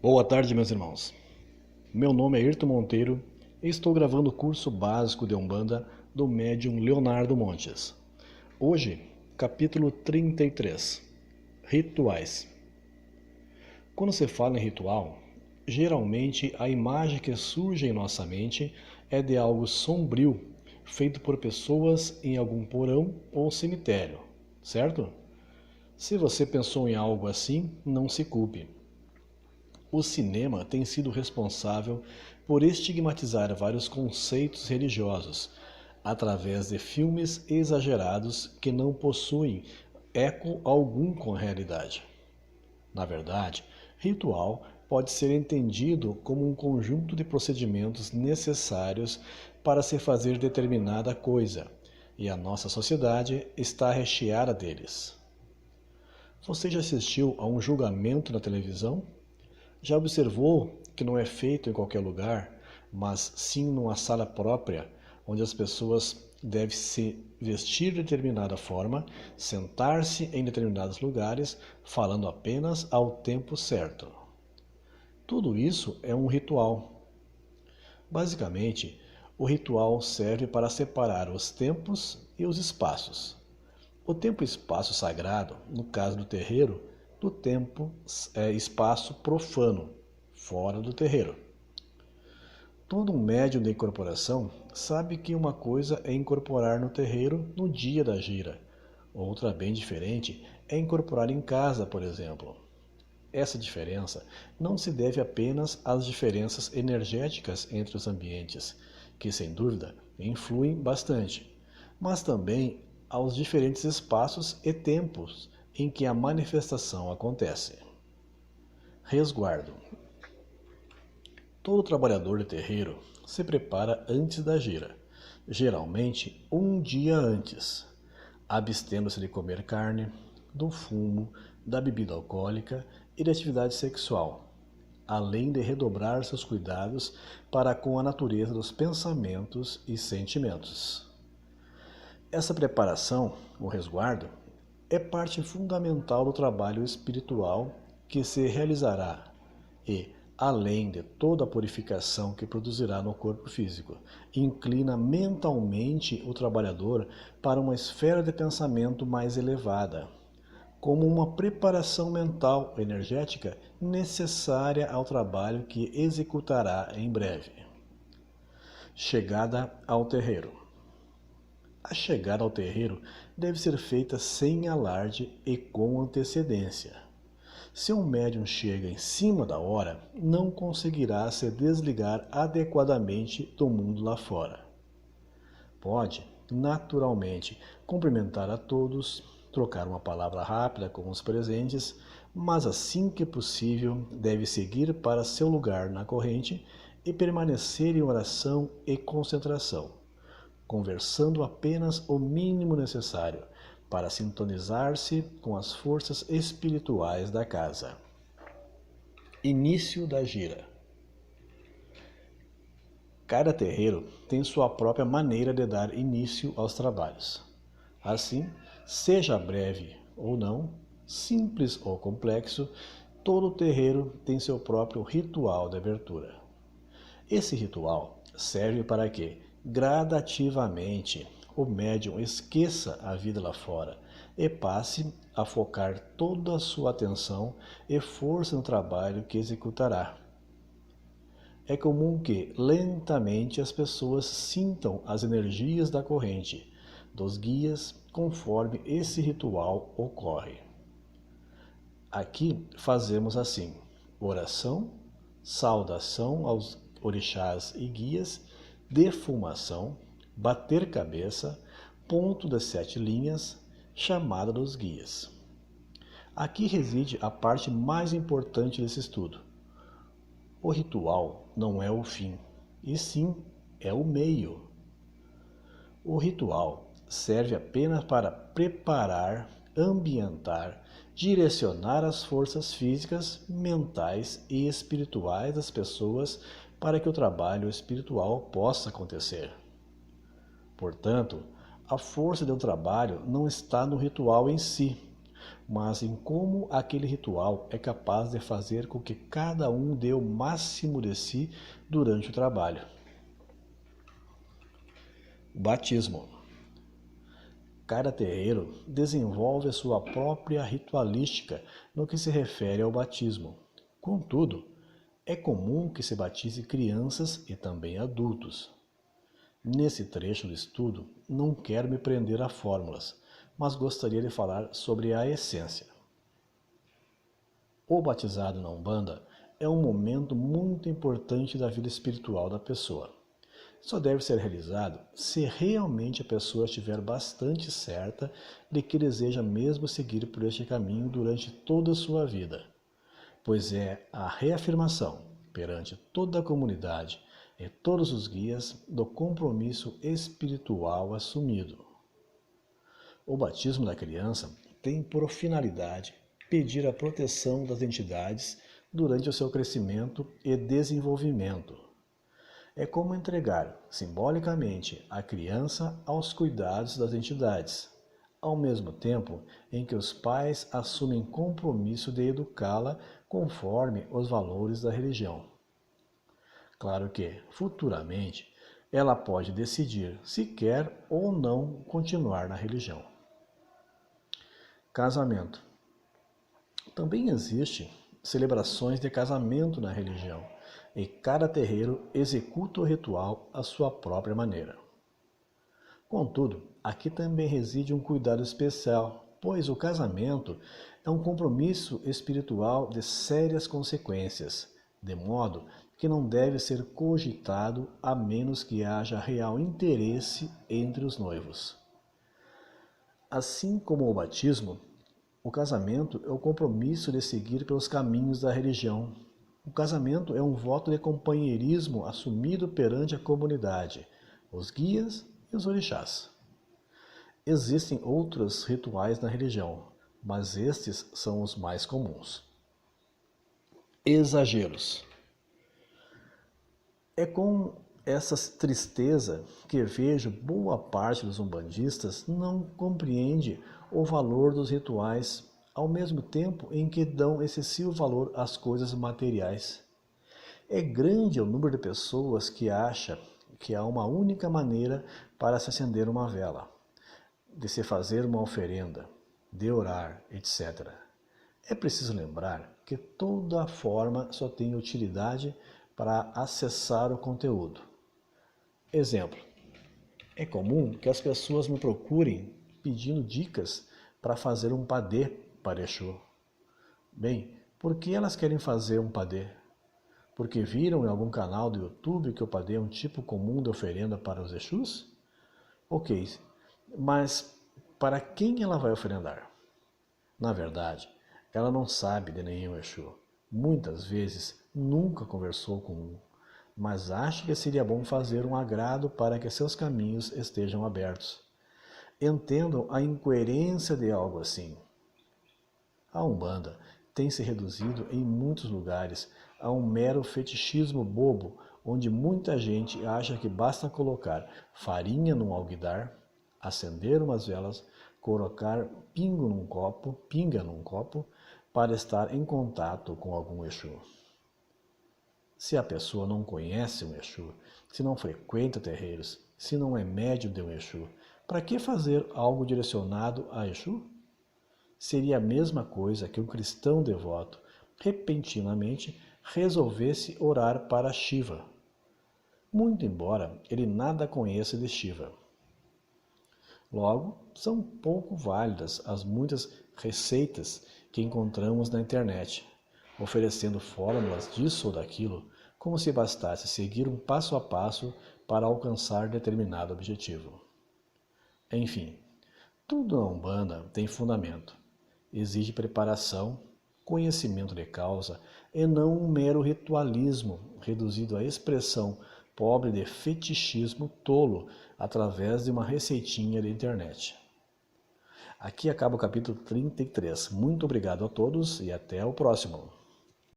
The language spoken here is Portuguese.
Boa tarde, meus irmãos. Meu nome é Ayrton Monteiro e estou gravando o curso básico de Umbanda do médium Leonardo Montes. Hoje, capítulo 33, Rituais. Quando se fala em ritual, geralmente a imagem que surge em nossa mente é de algo sombrio, feito por pessoas em algum porão ou cemitério, certo? Se você pensou em algo assim, não se culpe. O cinema tem sido responsável por estigmatizar vários conceitos religiosos através de filmes exagerados que não possuem eco algum com a realidade. Na verdade, ritual pode ser entendido como um conjunto de procedimentos necessários para se fazer determinada coisa, e a nossa sociedade está recheada deles. Você já assistiu a um julgamento na televisão? Já observou que não é feito em qualquer lugar, mas sim numa sala própria, onde as pessoas devem se vestir de determinada forma, sentar-se em determinados lugares, falando apenas ao tempo certo. Tudo isso é um ritual. Basicamente, o ritual serve para separar os tempos e os espaços. O tempo e espaço sagrado, no caso do terreiro, do tempo é espaço profano, fora do terreiro. Todo médium de incorporação sabe que uma coisa é incorporar no terreiro no dia da gira, outra bem diferente é incorporar em casa, por exemplo. Essa diferença não se deve apenas às diferenças energéticas entre os ambientes, que sem dúvida influem bastante, mas também aos diferentes espaços e tempos em que a manifestação acontece. Resguardo. Todo trabalhador de terreiro se prepara antes da gira, geralmente um dia antes, abstendo-se de comer carne, do fumo, da bebida alcoólica e da atividade sexual, além de redobrar seus cuidados para com a natureza dos pensamentos e sentimentos. Essa preparação, o resguardo, é parte fundamental do trabalho espiritual que se realizará e, além de toda a purificação que produzirá no corpo físico, inclina mentalmente o trabalhador para uma esfera de pensamento mais elevada, como uma preparação mental energética necessária ao trabalho que executará em breve. Chegada ao terreiro. A chegada ao terreiro deve ser feita sem alarde e com antecedência. Se um médium chega em cima da hora, não conseguirá se desligar adequadamente do mundo lá fora. Pode, naturalmente, cumprimentar a todos, trocar uma palavra rápida com os presentes, mas assim que possível deve seguir para seu lugar na corrente e permanecer em oração e concentração, conversando apenas o mínimo necessário para sintonizar-se com as forças espirituais da casa. Início da gira. Cada terreiro tem sua própria maneira de dar início aos trabalhos. Assim, seja breve ou não, simples ou complexo, todo terreiro tem seu próprio ritual de abertura. Esse ritual serve para que, gradativamente, o médium esqueça a vida lá fora e passe a focar toda a sua atenção e força no trabalho que executará. É comum que, lentamente, as pessoas sintam as energias da corrente, dos guias, conforme esse ritual ocorre. Aqui fazemos assim: oração, saudação aos orixás e guias, defumação, bater cabeça, ponto das 7 linhas, chamada dos guias. Aqui reside a parte mais importante desse estudo. O ritual não é o fim, e sim é o meio. O ritual serve apenas para preparar, ambientar, direcionar as forças físicas, mentais e espirituais das pessoas para que o trabalho espiritual possa acontecer. Portanto, a força do trabalho não está no ritual em si, mas em como aquele ritual é capaz de fazer com que cada um dê o máximo de si durante o trabalho. Batismo. Cada terreiro desenvolve a sua própria ritualística no que se refere ao batismo. Contudo, é comum que se batize crianças e também adultos. Nesse trecho do estudo, não quero me prender a fórmulas, mas gostaria de falar sobre a essência. O batizado na Umbanda é um momento muito importante da vida espiritual da pessoa. Só deve ser realizado se realmente a pessoa estiver bastante certa de que deseja mesmo seguir por este caminho durante toda a sua vida, pois é a reafirmação perante toda a comunidade e todos os guias do compromisso espiritual assumido. O batismo da criança tem por finalidade pedir a proteção das entidades durante o seu crescimento e desenvolvimento. É como entregar, simbolicamente, a criança aos cuidados das entidades, ao mesmo tempo em que os pais assumem compromisso de educá-la conforme os valores da religião. Claro que, futuramente, ela pode decidir se quer ou não continuar na religião. Casamento. Também existem celebrações de casamento na religião, e cada terreiro executa o ritual à sua própria maneira. Contudo, aqui também reside um cuidado especial, pois o casamento é um compromisso espiritual de sérias consequências, de modo que não deve ser cogitado a menos que haja real interesse entre os noivos. Assim como o batismo, o casamento é o compromisso de seguir pelos caminhos da religião. O casamento é um voto de companheirismo assumido perante a comunidade, os guias e os orixás. Existem outros rituais na religião, mas estes são os mais comuns. Exageros. É com essa tristeza que vejo boa parte dos umbandistas não compreende o valor dos rituais, ao mesmo tempo em que dão excessivo valor às coisas materiais. É grande o número de pessoas que acha que há uma única maneira para se acender uma vela, de se fazer uma oferenda, de orar, etc. É preciso lembrar que toda forma só tem utilidade para acessar o conteúdo. Exemplo: é comum que as pessoas me procurem pedindo dicas para fazer um padê para Exu. Bem, por que elas querem fazer um padê? Porque viram em algum canal do YouTube que o padê é um tipo comum de oferenda para os Exus? Ok, mas para quem ela vai oferendar? Na verdade, ela não sabe de nenhum Exu. Muitas vezes nunca conversou com um, mas acha que seria bom fazer um agrado para que seus caminhos estejam abertos. Entendam a incoerência de algo assim. A Umbanda tem se reduzido em muitos lugares a um mero fetichismo bobo, onde muita gente acha que basta colocar farinha num alguidar, acender umas velas, colocar pinga num copo, para estar em contato com algum Exu. Se a pessoa não conhece um Exu, se não frequenta terreiros, se não é médium de um Exu, para que fazer algo direcionado a Exu? Seria a mesma coisa que um cristão devoto, repentinamente, resolvesse orar para Shiva, muito embora ele nada conheça de Shiva. Logo, são pouco válidas as muitas receitas que encontramos na internet, oferecendo fórmulas disso ou daquilo, como se bastasse seguir um passo a passo para alcançar determinado objetivo. Enfim, tudo na Umbanda tem fundamento. Exige preparação, conhecimento de causa e não um mero ritualismo reduzido à expressão pobre de fetichismo tolo através de uma receitinha de internet. Aqui acaba o capítulo 33. Muito obrigado a todos e até o próximo.